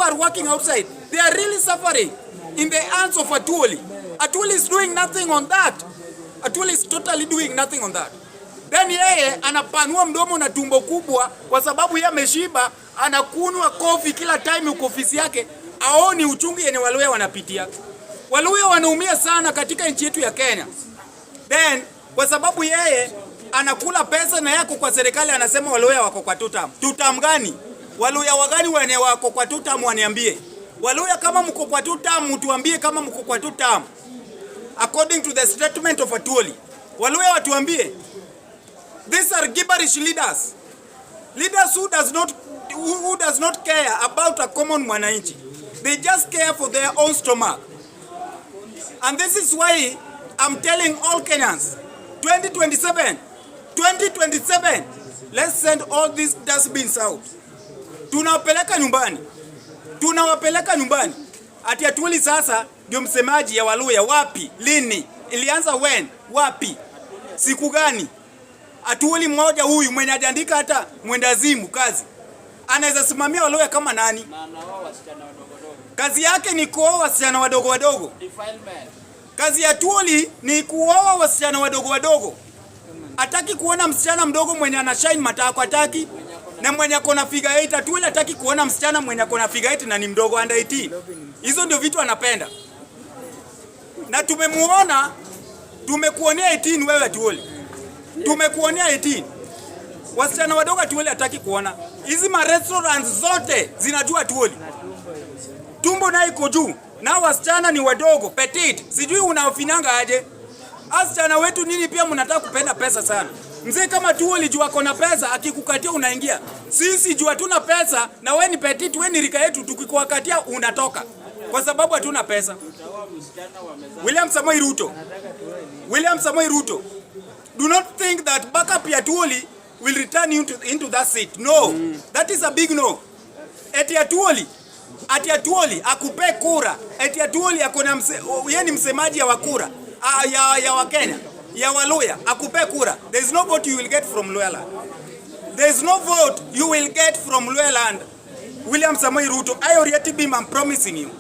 are working outside, they are really suffering in the hands of Atuoli. Atuoli is doing nothing on that. Atuoli is totally doing nothing on that. Then yeye anapanua mdomo na tumbo kubwa kwa sababu yeye ameshiba, anakunwa kofi kila time uko ofisi yake, aoni uchungu yenye Waluhya wanapitia. Waluhya wanaumia sana katika nchi yetu ya Kenya. Then kwa sababu yeye anakula pesa na yako kwa serikali, anasema Waluhya wako kwa tutam. Tutam gani? Waluhya wagani wenye wako kwa tutam waniambie. Waluhya kama mko kwa tutam mtuambie kama mko kwa tutam. According to the statement of Atuoli. Waluhya watuambie. These are gibberish leaders. Leaders who does not care about a common mwananchi. They just care for their own stomach. And this is why I'm telling all Kenyans, 2027, let's send all these dustbins out. Tunawapeleka nyumbani. Ati Atuoli sasa ndio msemaji ya Waluhya. Wapi? Lini? Ilianza when? Wapi? Siku gani? Atuoli mmoja huyu mwenye ajaandika hata mwendazimu kazi, anaweza simamia Waluhya kama nani? Kazi yake ni kuoa wasichana wadogo wadogo. Kazi ya Atuoli ni kuoa wasichana wadogo wadogo. Hataki kuona msichana mdogo mwenye ana shine matako, hataki. Na mwenye akona figure 8. Atuoli hataki kuona msichana mwenye akona figure 8 na ni mdogo under 18. Hizo ndio vitu anapenda. Na tumemuona, tumekuonea 18 wewe Atuoli. Tumekuonea 18. Wasichana wadogo Atuoli hataki kuona. Hizi ma restaurants zote zinajua Atuoli. Tumbo na iko juu. Na wasichana ni wadogo, petite. Sijui unaofinanga aje. Wasichana wetu nini pia mnataka kupenda pesa sana. Mzee kama Atuoli jua kona pesa, akikukatia unaingia. Sisi jua tuna pesa na wewe ni petite, wewe ni rika yetu, tukikukatia unatoka. Kwa sababu hatuna pesa. William Samoei Ruto. Do not think that backup Atuoli will return you into that seat. No. That is a big no. Eti Atuoli akupe kura. Eti Atuoli akona yeye ni msemaji ya wakura. Ya Wakenya. Ya Waluhya akupe kura. There is no vote you will get from Luhyaland. There is no vote you will get from Luhyaland. William Samoei Ruto, I already been, I'm promising you.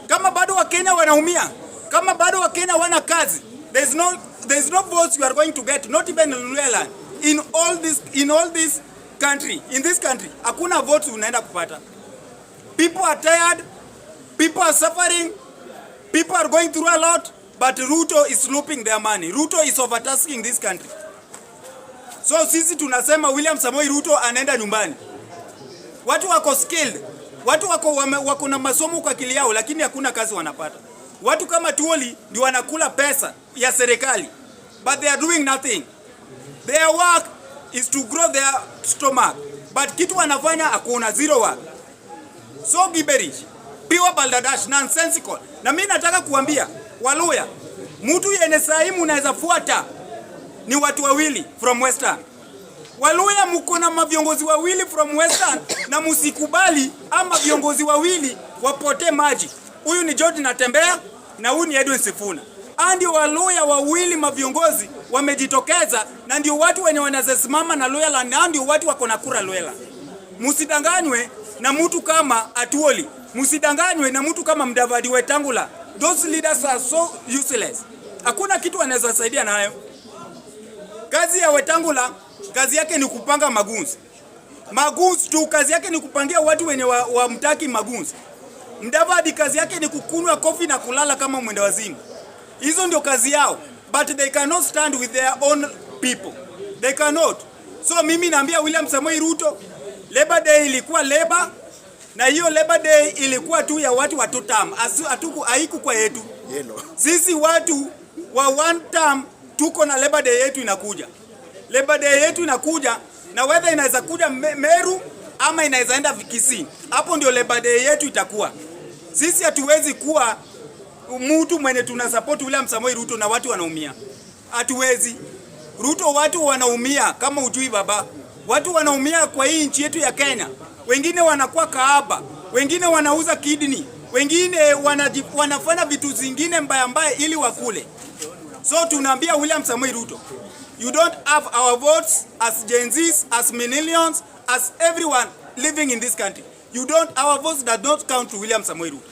Kama bado Wakenya wanaumia, kama bado Wakenya wana kazi, there is no votes you are going to get, not even in Luhyaland. In this country, hakuna votes unaenda kupata. People are tired, people are suffering, people are going through a lot, but Ruto is looping their money. Ruto is overtasking this country. So sisi tunasema William Samoei Ruto anaenda nyumbani. Watu wako skilled, watu wako na masomo kwa akili yao, lakini hakuna kazi wanapata. Watu kama Atuoli ndio wanakula pesa ya serikali, but they are doing nothing. Their work is to grow their stomach, but kitu wanafanya hakuna, zero work. So gibberish, pure balderdash, nonsensical. Na mimi nataka kuambia Waluhya, mtu yenye sahimu unaweza fuata ni watu wawili from Western. Waluhya mko na maviongozi wawili from Western, na musikubali ama viongozi wawili wapote maji. Huyu ni George Natembeya na huyu ni Edwin Sifuna. Ndio Waluhya wawili maviongozi wamejitokeza, na ndio watu wenye wanazesimama na Luhyaland, na ndio watu wako na kura Luhyaland. Musidanganywe na mtu kama Atuoli, musidanganywe na mtu kama Mudavadi Wetangula. Those leaders are so useless. Hakuna kitu wanaweza saidia nayo. Kazi ya Wetangula, kazi yake ni kupanga magunzi. Magunzi tu, kazi yake ni kupangia watu wenye wamtaki magunzi. Mudavadi kazi yake ni kukunwa kofi na kulala kama mwenda wazimu. Hizo ndio kazi yao. But they cannot stand with their own people. They cannot. So mimi naambia William Samoei Ruto, Labor Day ilikuwa labor, na hiyo Labor Day ilikuwa tu ya watu wa two term. Haiku kwa yetu. Sisi watu wa one term tuko na Labor Day yetu inakuja. Labor Day yetu inakuja, na whether inaweza kuja Meru ama inaweza enda Kisii. Hapo ndio Labor Day yetu itakuwa. Sisi hatuwezi kuwa mtu mwenye tunasupport William Samoei Ruto na watu wanaumia. Hatuwezi. Ruto watu wanaumia kama ujui baba. Watu wanaumia kwa hii nchi yetu ya Kenya. Wengine wanakuwa kahaba, wengine wanauza kidney, wengine wanafanya vitu zingine mbaya ili wakule. So tunaambia William Samoei Ruto, you don't have our votes as Gen Zs, as millennials, as everyone living in this country. our votes does not count to William Samoei Ruto.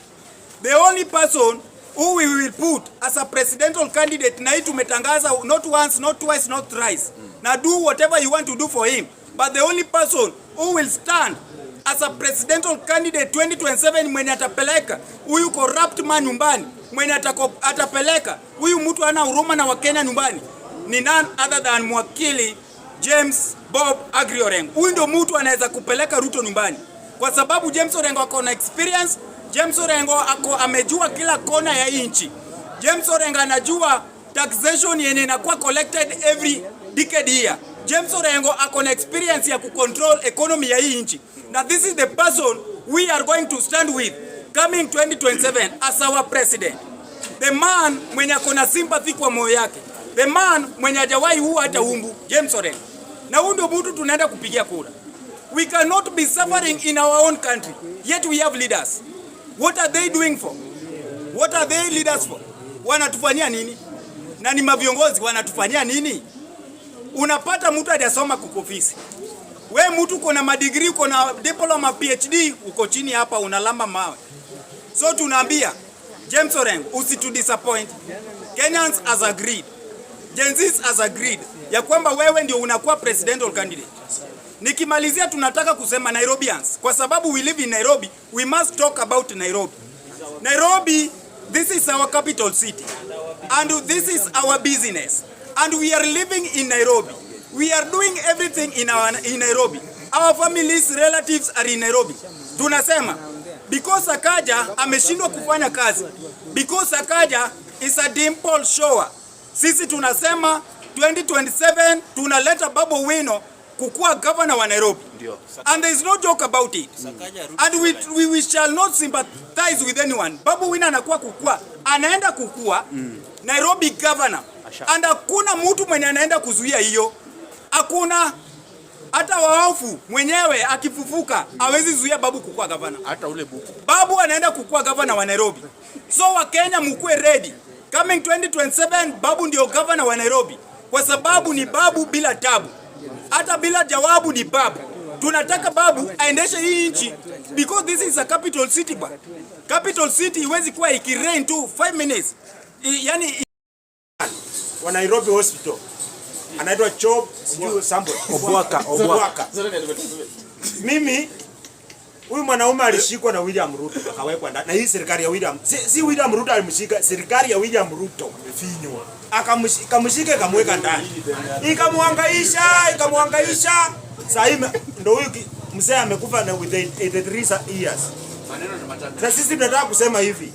The only person who we will put as a presidential candidate, na hii tumetangaza not once, not twice, not thrice. Now do whatever you want to do for him. But the only person who will stand as a presidential candidate 2027 mwenye atapeleka huyu corrupt man nyumbani, mwenye atapeleka huyu mtu ana huruma na Wakenya nyumbani ni none other than mwakili James Bob Aggrey Orengo. Huyu ndio mtu anaweza kupeleka Ruto nyumbani. Kwa sababu James Orengo ako na experience, James Orengo amejua kila kona ya nchi. James Orengo anajua taxation yenye inakuwa collected every decade here. James Orengo ako na experience ya kucontrol economy ya hii nchi. Now this is the person we are going to stand with coming 2027 as our president. The man mwenye ako na sympathy kwa moyo yake. The man mwenye hajawahi huwa hata umbu, James Orengo. Na huyu ndio mtu tunaenda kupigia kura. We cannot be suffering in our own country, yet we have leaders. What are they doing for? What are they leaders for? Wanatufanyia nini? Na ni maviongozi wanatufanyia nini? Unapata mtu hajasoma kukofisi. We mtu uko na madigrii, uko na diploma, PhD, uko chini hapa unalamba mawe. So tunaambia James Orengo, usitu disappoint. Kenyans has agreed. Gen Zs has agreed ya kwamba wewe ndio unakuwa presidential candidate. Nikimalizia tunataka kusema Nairobians, kwa sababu we live in Nairobi, we must talk about Nairobi. Nairobi, this is our capital city and this is our business and we are living in Nairobi. We are doing everything in Nairobi. Our families, relatives are in Nairobi. Tunasema because Sakaja ameshindwa kufanya kazi, because Sakaja is a dimple shower. Sisi tunasema 2027 tunaleta Babu Owino kukuwa governor wa Nairobi. And there is no joke about it. And we shall not sympathize with anyone. Babu Owino anakuwa kukua, anaenda kukua Nairobi governor. And hakuna mtu mwenye anaenda kuzuia hiyo. Hakuna. Hata waofu mwenyewe akifufuka hawezi zuia Babu kukua governor. Hata ule buku. Babu anaenda kukua governor wa Nairobi. So Wakenya mkuwe ready. Coming 2027 Babu ndio governor wa Nairobi. Kwa sababu ni Babu bila tabu. Hata bila jawabu ni Babu. Tunataka Babu aendeshe hii nchi because this is a capital city ba. Capital city iwezi kuwa ikireign tu 5 minutes. Yani wa Nairobi Hospital. Anaitwa Job Sambo Obwaka. Mimi huyu mwanaume alishikwa na William Ruto akawekwa ndani. Na hii serikali ya William si William Ruto alimshika, serikali ya William Ruto imefinywa. Akamshika kamweka ndani. Ikamwangaisha. Sasa ndio huyu mzee amekufa na with 83 years. Maneno ni matatu. Sasa sisi tunataka kusema hivi.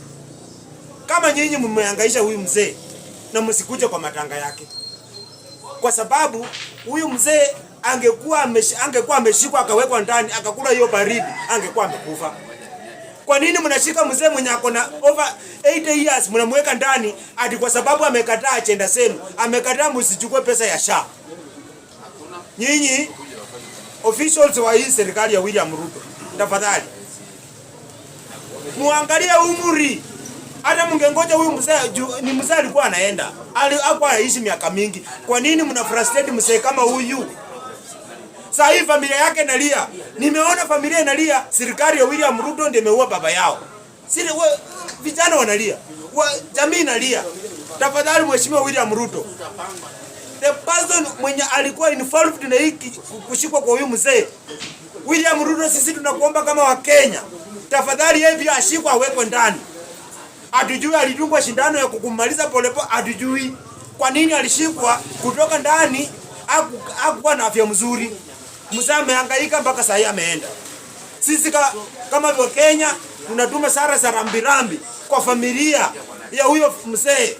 Kama nyinyi mmehangaisha huyu mzee na msikuje kwa matanga yake. Kwa sababu huyu mzee angekuwa ameshikwa akawekwa ndani akakula hiyo baridi angekuwa amekufa. Kwa nini mnashika mzee mwenye ako na over 80 years mnamweka ndani ati kwa sababu amekataa agenda zenu, amekataa msichukue pesa ya SHA? Nyinyi officials wa hii serikali ya William Ruto, tafadhali muangalie umri. Hata mngengoja huyu mzee ni mzee alikuwa anaenda. Alikuwa anaishi miaka mingi. Kwa nini mna frustrate mzee kama huyu? Sasa hii familia yake inalia. Nimeona familia inalia, serikali ya William Ruto ndio imeua baba yao. Sisi vijana wanalia. Jamii inalia. Tafadhali mheshimiwa William Ruto. The person mwenye alikuwa involved na hiki kushikwa kwa huyu mzee. William Ruto, sisi tunakuomba kama wa Kenya. Tafadhali yeye pia ashikwe awekwe ndani. Hatujui alidungwa shindano ya kukumaliza polepole, hatujui kwa nini alishikwa kutoka ndani. Hakuwa na afya mzuri. Mzee amehangaika mpaka sasa ameenda. Sisi kama vile Kenya tunatuma sara rambirambi kwa familia ya huyo mzee,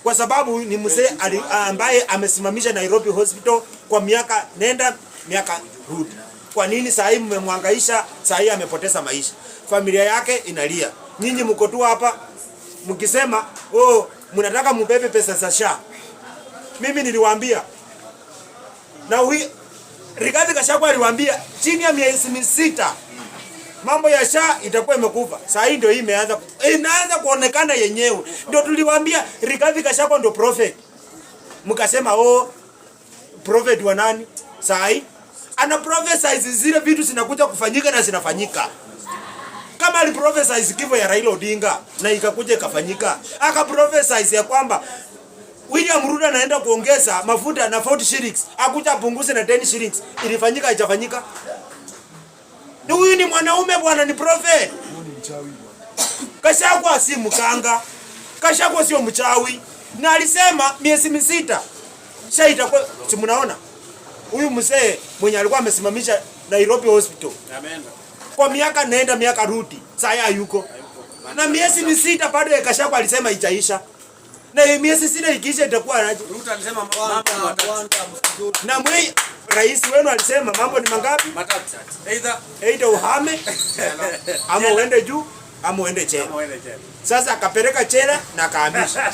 kwa sababu ni mzee ambaye amesimamisha Nairobi Hospital kwa miaka nenda miaka rudi. Kwa nini sasa mmemhangaisha? Sasa amepoteza maisha, familia yake inalia. Nyinyi mko tu hapa mkisema mnataka mbebe pesa za SHA. Mimi niliwaambia na Rigathi Gachagua aliwaambia chini ya miezi 6 mambo ya SHA itakuwa imekufa. Sasa hii ndio hii inaanza kuonekana yenyewe. Ndio tuliwaambia Rigathi Gachagua ndio prophet. Mkasema prophet wa nani? Sasa hii ana prophesize zile vitu zinakuja kufanyika na zinafanyika. kama aliprophesize kifo ya Raila Odinga na ikakuja ikafanyika, akaprophesize ya kwamba William Ruto anaenda kuongeza mafuta na 40 shillings, akuja punguze na 10 shillings, ilifanyika haijafanyika? Ni huyu ni mwanaume bwana, ni prophet. Gachagua si mkanga, Gachagua sio mchawi, na alisema miezi misita shaita kwa, si mnaona huyu mzee mwenye alikuwa amesimamisha Nairobi Hospital. Amen. Kwa miaka nenda miaka rudi, sasa yuko na miezi misita bado Gachagua alisema itaisha. Na miezi sita ikiisha itakuwa aje? Ruto alisema mambo matatu. Na mwe rais wenu alisema mambo ni mangapi? Matatu. Either uhame ama uende juu ama uende chela. Sasa akapeleka chela na akahamisha.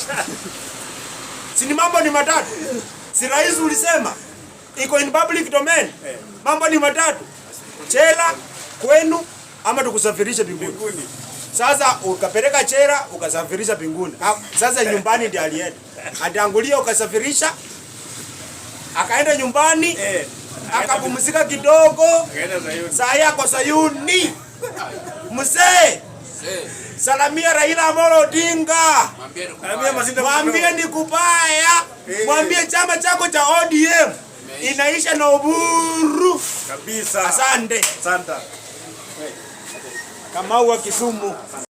Si ni mambo ni matatu? Si rais ulisema iko in public domain. Mambo ni matatu. Chela kwenu ama tukusafirisha mbinguni. Sasa ukapeleka chera ukasafirisha mbinguni. Sasa nyumbani ndiye alienda. Atangulia ukasafirisha. Akaenda nyumbani. Akapumzika kidogo. Saa yako Sayuni. Mzee. Salamia Raila Amolo Odinga. Mwambie ni kubaya. Mwambie chama chako cha ODM inaisha na uburu. Kabisa. Asante. Asante. Kamau wa Kisumu.